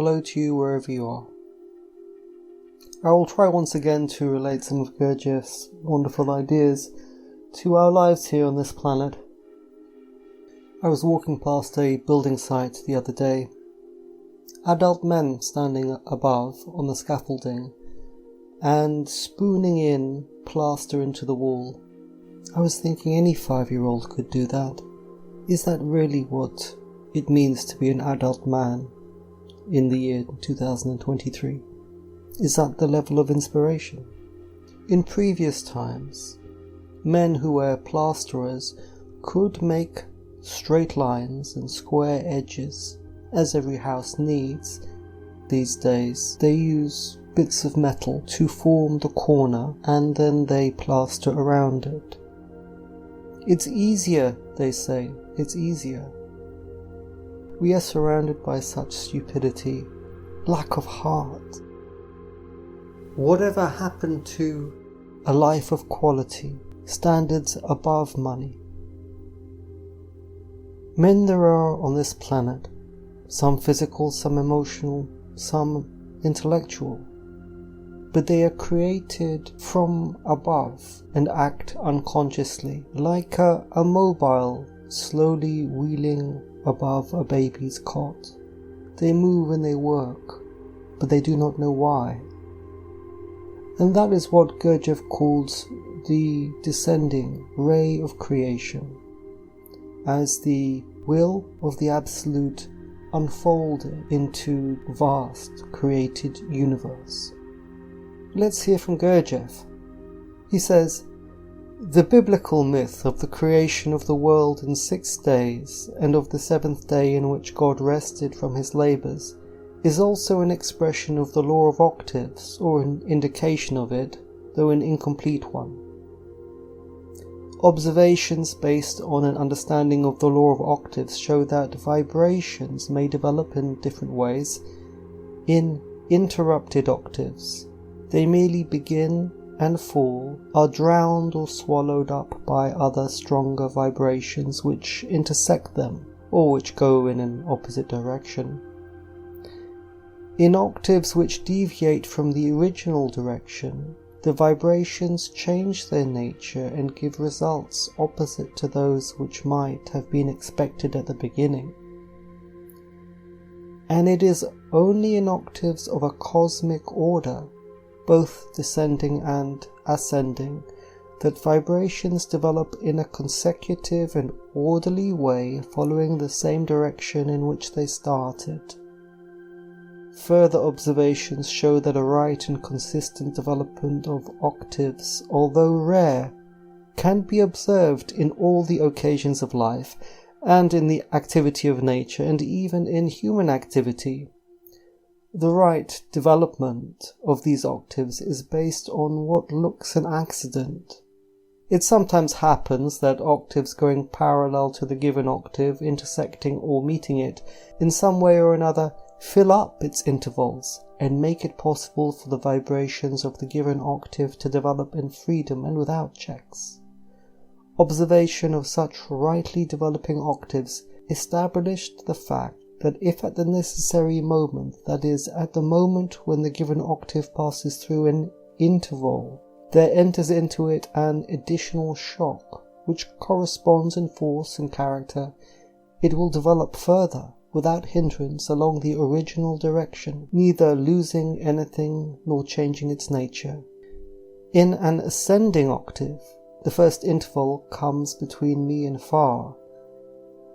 hello to you wherever you are. I will try once again to relate some of Gurdjieff's wonderful ideas to our lives here on this planet. I was walking past a building site the other day. Adult men standing above on the scaffolding and spooning in plaster into the wall. I was thinking any 5-year-old could do that. Is that really what it means to be an adult man in the year 2023? Is that the level of inspiration? In previous times, men who were plasterers could make straight lines and square edges, as every house needs. These days, they use bits of metal to form the corner and then they plaster around it. It's easier, they say, it's easier. We are surrounded by such stupidity, lack of heart. Whatever happened to a life of quality, standards above money? Men there are on this planet, some physical, some emotional, some intellectual, but they are created from above and act unconsciously, like a mobile slowly wheeling above a baby's cot. They move and they work, but they do not know why. And that is what Gurdjieff calls the descending ray of creation, as the will of the Absolute unfolded into vast created universe. Let's hear from Gurdjieff. He says, "The biblical myth of the creation of the world in 6 days and of the 7th day in which God rested from his labours is also an expression of the law of octaves, or an indication of it, though an incomplete one. Observations based on an understanding of the law of octaves show that vibrations may develop in different ways in interrupted octaves. They merely begin and fall, are drowned or swallowed up by other stronger vibrations which intersect them, or which go in an opposite direction. In octaves which deviate from the original direction, the vibrations change their nature and give results opposite to those which might have been expected at the beginning. And it is only in octaves of a cosmic order, both descending and ascending, that vibrations develop in a consecutive and orderly way following the same direction in which they started. Further observations show that a right and consistent development of octaves, although rare, can be observed in all the occasions of life, and in the activity of nature, and even in human activity. The right development of these octaves is based on what looks an accident. It sometimes happens that octaves going parallel to the given octave, intersecting or meeting it in some way or another, fill up its intervals and make it possible for the vibrations of the given octave to develop in freedom and without checks. Observation of such rightly developing octaves established the fact that if at the necessary moment, that is, at the moment when the given octave passes through an interval, there enters into it an additional shock, which corresponds in force and character, it will develop further, without hindrance, along the original direction, neither losing anything nor changing its nature. In an ascending octave, the first interval comes between me and far.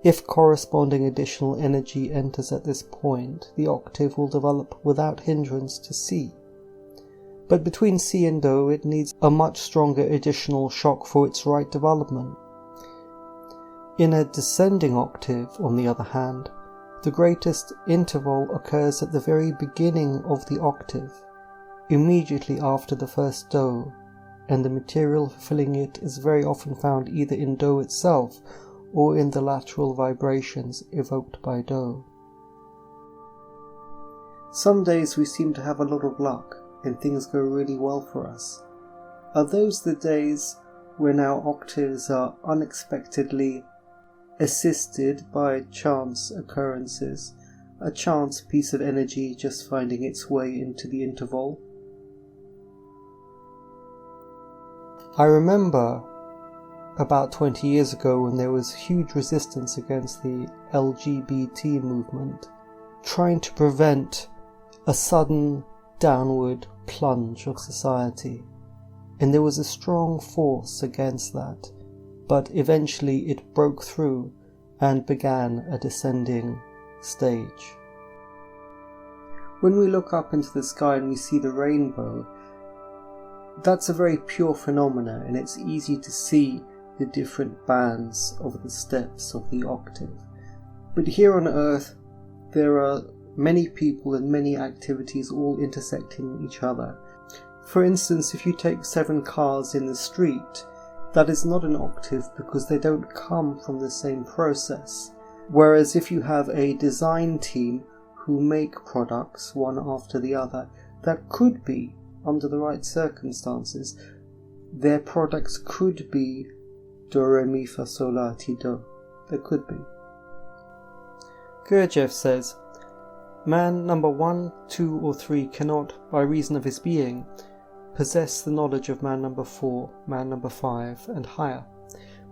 If corresponding additional energy enters at this point, the octave will develop without hindrance to C. But between C and Do, it needs a much stronger additional shock for its right development. In a descending octave, on the other hand, the greatest interval occurs at the very beginning of the octave, immediately after the first Do, and the material fulfilling it is very often found either in Do itself or in the lateral vibrations evoked by Do. Some days we seem to have a lot of luck and things go really well for us. Are those the days when our octaves are unexpectedly assisted by chance occurrences, a chance piece of energy just finding its way into the interval. I remember about 20 years ago when there was huge resistance against the LGBT movement, trying to prevent a sudden downward plunge of society. And there was a strong force against that, but eventually it broke through and began a descending stage. When we look up into the sky and we see the rainbow, that's a very pure phenomena, and it's easy to see the different bands of the steps of the octave. But here on Earth, there are many people and many activities all intersecting each other. For instance, if you take 7 cars in the street, that is not an octave because they don't come from the same process. Whereas if you have a design team who make products one after the other, that could be, under the right circumstances, their products could be do, re, mi, fa, sol, la, ti, do. They could be. Gurdjieff says, man number 1, 2 or 3 cannot, by reason of his being, possess the knowledge of man number 4, man number 5 and higher.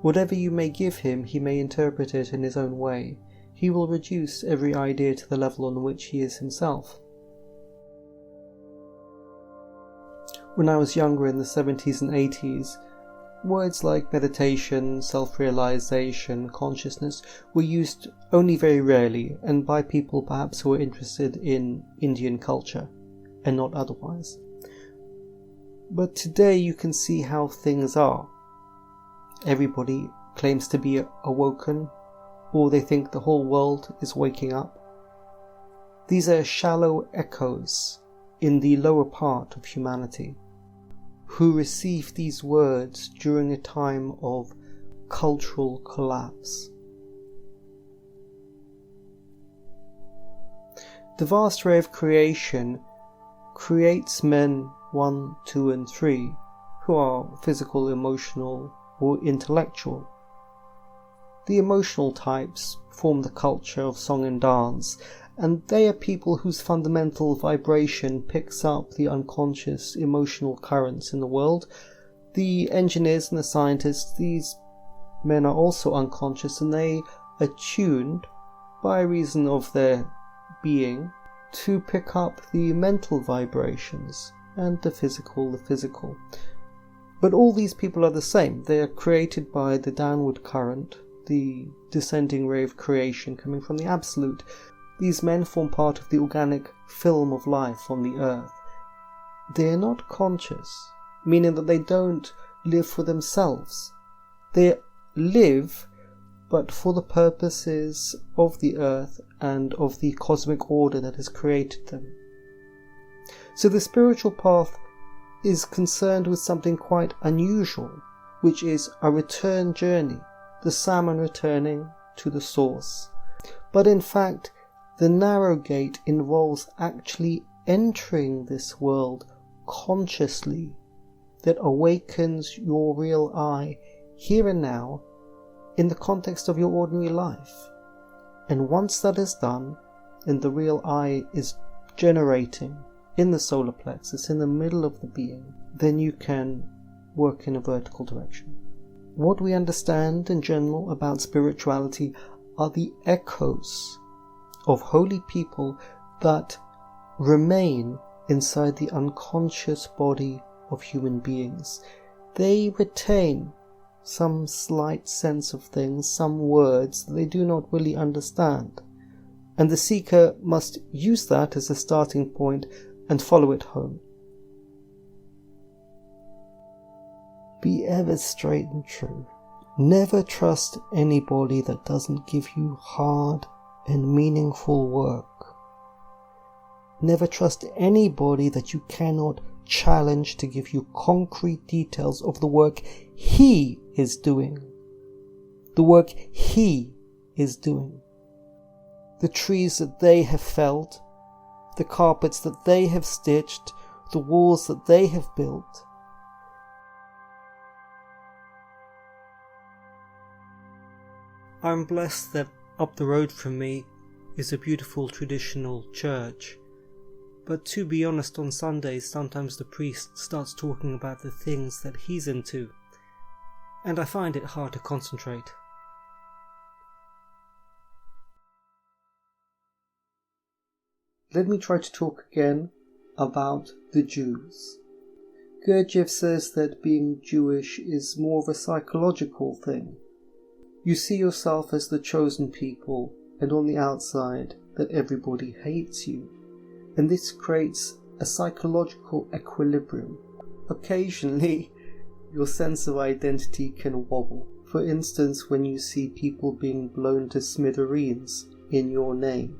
Whatever you may give him, he may interpret it in his own way. He will reduce every idea to the level on which he is himself. When I was younger in the 70s and 80s, words like meditation, self-realization, consciousness were used only very rarely and by people perhaps who were interested in Indian culture and not otherwise. But today you can see how things are. Everybody claims to be awoken, or they think the whole world is waking up. These are shallow echoes in the lower part of humanity, who received these words during a time of cultural collapse. The vast ray of creation creates men 1, 2 and 3 who are physical, emotional or intellectual. The emotional types form the culture of song and dance, and they are people whose fundamental vibration picks up the unconscious emotional currents in the world. The engineers and the scientists, these men are also unconscious, and they are tuned, by reason of their being, to pick up the mental vibrations, and the physical. But all these people are the same. They are created by the downward current, the descending ray of creation coming from the Absolute. These men form part of the organic film of life on the earth. They are not conscious, meaning that they don't live for themselves. They live, but for the purposes of the earth and of the cosmic order that has created them. So the spiritual path is concerned with something quite unusual, which is a return journey, the salmon returning to the source. But in fact, the narrow gate involves actually entering this world consciously, that awakens your real I here and now in the context of your ordinary life. And once that is done, and the real I is generating in the solar plexus, in the middle of the being, then you can work in a vertical direction. What we understand in general about spirituality are the echoes of holy people that remain inside the unconscious body of human beings. They retain some slight sense of things, some words that they do not really understand, and the seeker must use that as a starting point and follow it home. Be ever straight and true. Never trust anybody that doesn't give you hard and meaningful work. Never trust anybody that you cannot challenge to give you concrete details of the work he is doing. The work he is doing. The trees that they have felled, the carpets that they have stitched, the walls that they have built. I'm blessed that up the road from me is a beautiful traditional church, but to be honest, on Sundays sometimes the priest starts talking about the things that he's into, and I find it hard to concentrate. Let me try to talk again about the Jews. Gurdjieff says that being Jewish is more of a psychological thing. You see yourself as the chosen people, and on the outside that everybody hates you, and this creates a psychological equilibrium. Occasionally, your sense of identity can wobble. For instance, when you see people being blown to smithereens in your name.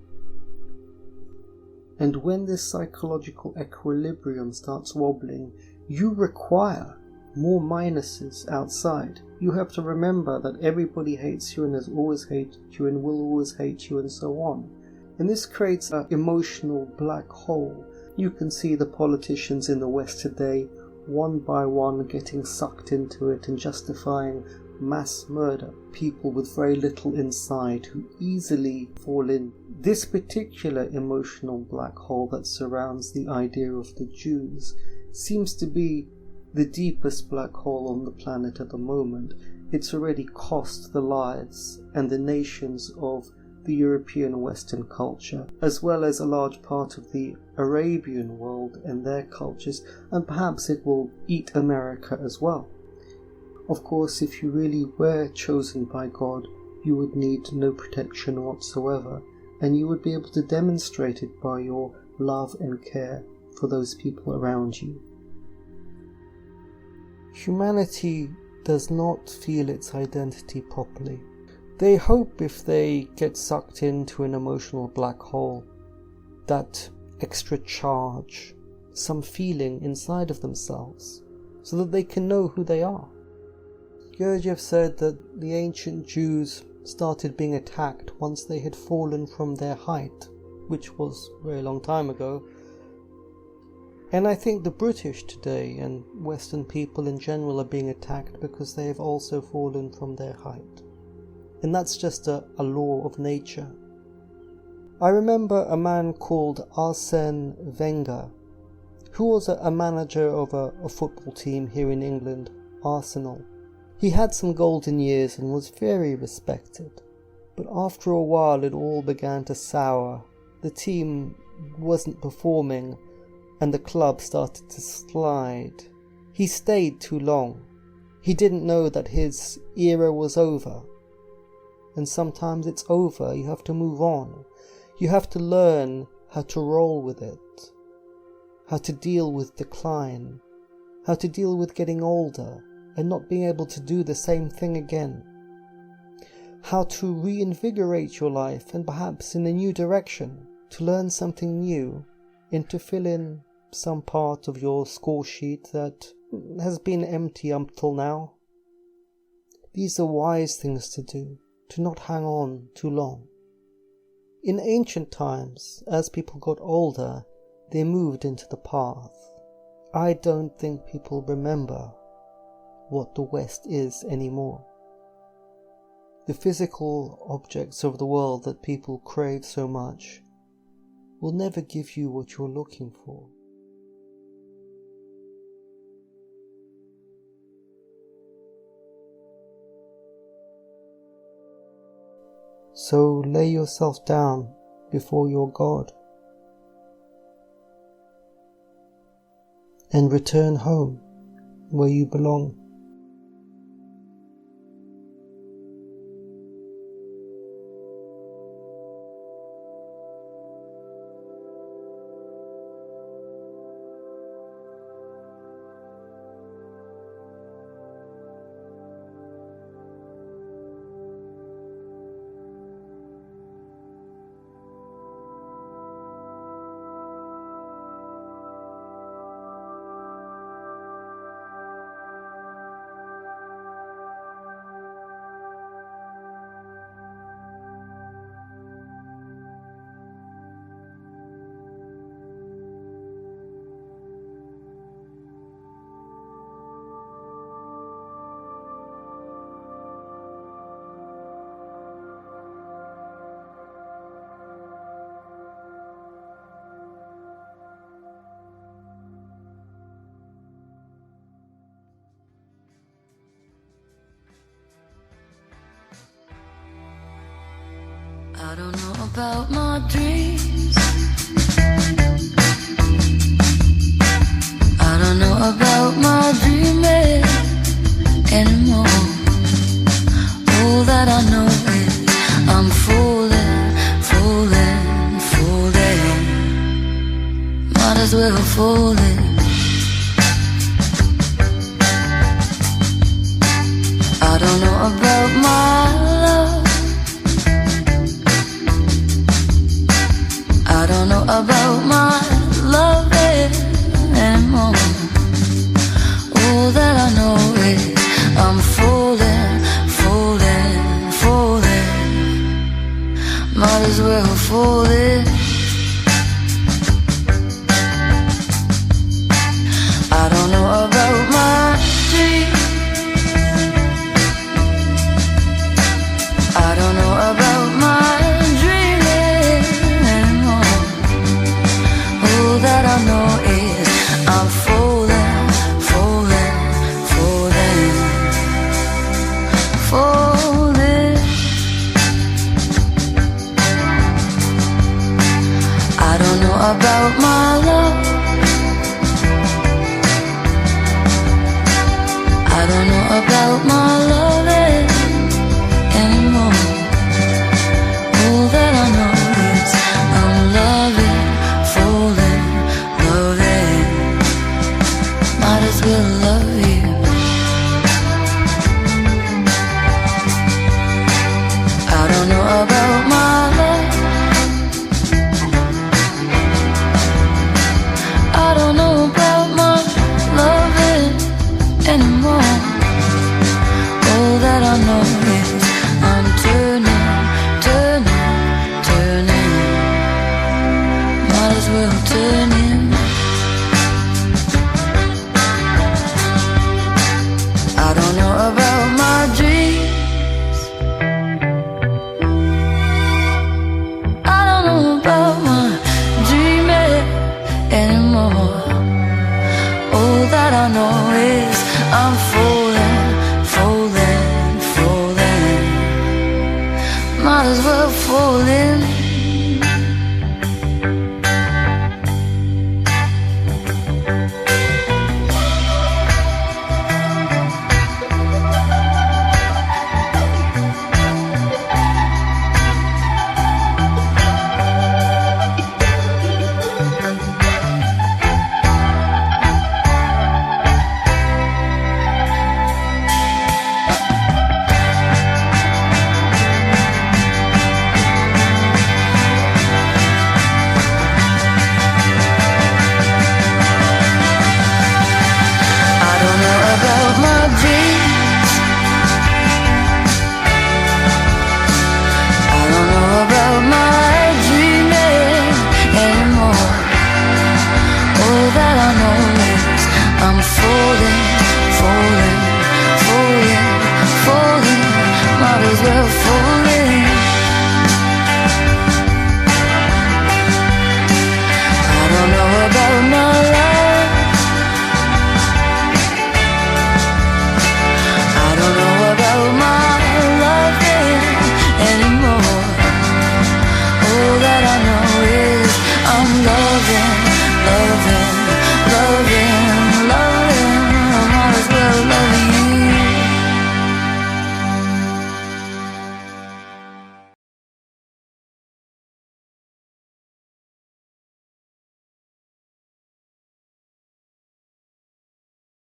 And when this psychological equilibrium starts wobbling, you require more minuses outside. You have to remember that everybody hates you and has always hated you and will always hate you and so on. And this creates an emotional black hole. You can see the politicians in the West today, one by one, getting sucked into it and justifying mass murder. People with very little inside who easily fall in. This particular emotional black hole that surrounds the idea of the Jews seems to be the deepest black hole on the planet at the moment. It's already cost the lives and the nations of the European Western culture, as well as a large part of the Arabian world and their cultures, and perhaps it will eat America as well. Of course, if you really were chosen by God, you would need no protection whatsoever, and you would be able to demonstrate it by your love and care for those people around you. Humanity does not feel its identity properly. They hope if they get sucked into an emotional black hole, that extra charge, some feeling inside of themselves, so that they can know who they are. Gurdjieff said that the ancient Jews started being attacked once they had fallen from their height, which was a very long time ago. And I think the British today and Western people in general are being attacked because they have also fallen from their height. And that's just a law of nature. I remember a man called Arsene Wenger, who was a manager of a football team here in England, Arsenal. He had some golden years and was very respected. But after a while it all began to sour. The team wasn't performing and the club started to slide. He stayed too long. He didn't know that his era was over. And sometimes it's over, you have to move on. You have to learn how to roll with it, how to deal with decline, how to deal with getting older and not being able to do the same thing again, how to reinvigorate your life and perhaps in a new direction, to learn something new and to fill in some part of your score sheet that has been empty up till now. These are wise things to do, to not hang on too long. In ancient times, as people got older, they moved into the path. I don't think people remember what the West is anymore. The physical objects of the world that people crave so much will never give you what you're looking for. So lay yourself down before your God and return home where you belong. I don't know about my dreams. I don't know about my dreaming anymore. All that I know is I'm falling, falling, falling. Might as well fall in. I don't know about my love. I don't know about my loving anymore. All that I know is I'm falling, falling, falling. Might as well fall in. I don't know about my dreams. I don't know about my dreaming anymore. All that I know is I'm falling, falling, falling, falling. I don't know about my love. I don't know about my loving anymore. All that I know is I'm loving, falling, loving. Might as well love you. I don't know about my love. I don't know about my loving anymore. All that I know is I'm turning, turning, turning. Might as well turn in. I don't know about my dreams. I don't know about my dreaming anymore. All that I know is I'm falling, falling, falling. Might as well fall in. Falling, falling, falling, might as well fall in.